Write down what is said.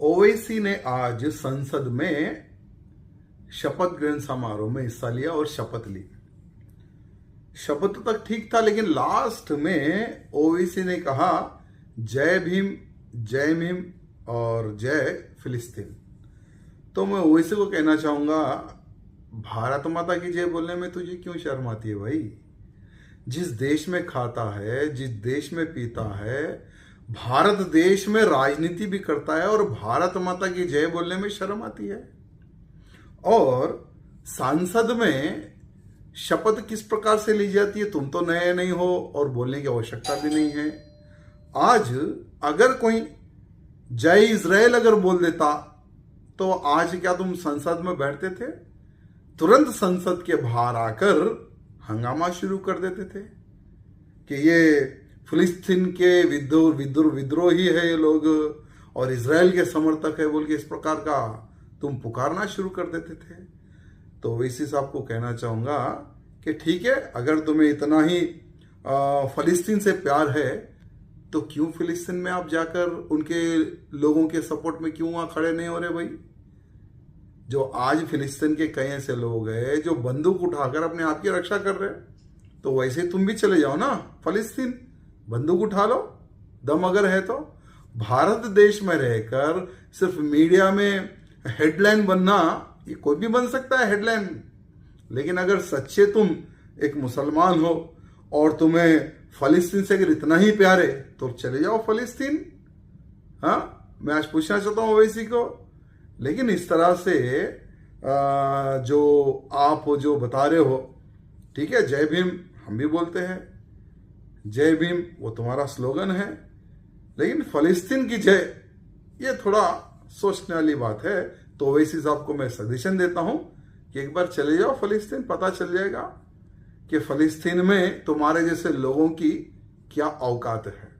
ओवैसी ने आज संसद में शपथ ग्रहण समारोह में हिस्सा लिया और शपथ ली। शपथ तक ठीक था, लेकिन लास्ट में ओवैसी ने कहा जय भीम और जय फिलिस्तीन। तो मैं ओवैसी को कहना चाहूंगा, भारत माता की जय बोलने में तुझे क्यों शर्म आती है भाई? जिस देश में खाता है, जिस देश में पीता है, भारत देश में राजनीति भी करता है और भारत माता की जय बोलने में शर्म आती है। और सांसद में शपथ किस प्रकार से ली जाती है? तुम तो नए नहीं हो और बोलने की आवश्यकता भी नहीं है। आज अगर कोई जय इजराइल अगर बोल देता तो आज क्या तुम संसद में बैठते थे? तुरंत संसद के बाहर आकर हंगामा शुरू कर देते थे कि ये फिलिस्तीन के विद्रोही है ये लोग और इजराइल के समर्थक है बोल के इस प्रकार का तुम पुकारना शुरू कर देते थे। तो ओवैसी साहब को कहना चाहूंगा कि ठीक है, अगर तुम्हें इतना ही फिलिस्तीन से प्यार है तो क्यों फिलिस्तीन में आप जाकर उनके लोगों के सपोर्ट में क्यों वहां खड़े नहीं हो रहे भाई? जो आज फिलिस्तीन के कई ऐसे लोग हैं जो बंदूक उठाकर अपने आप की रक्षा कर रहे हैं, तो वैसे तुम भी चले जाओ ना फिलिस्तीन, बंदूक उठा लो, दम अगर है तो। भारत देश में रहकर सिर्फ मीडिया में हेडलाइन बनना, ये कोई भी बन सकता है हेडलाइन, लेकिन अगर सच्चे तुम एक मुसलमान हो और तुम्हें फिलिस्तीन से अगर इतना ही प्यार है तो चले जाओ फिलिस्तीन। हाँ, मैं आज पूछना चाहता हूं ओवैसी को। लेकिन इस तरह से जो आप जो बता रहे हो, ठीक है, जय भीम हम भी बोलते हैं, जय भीम वो तुम्हारा स्लोगन है, लेकिन फिलिस्तीन की जय ये थोड़ा सोचने वाली बात है। तो ओवैसी साहब को मैं सजेशन देता हूं कि एक बार चले जाओ फिलिस्तीन, पता चल जाएगा कि फिलिस्तीन में तुम्हारे जैसे लोगों की क्या औकात है।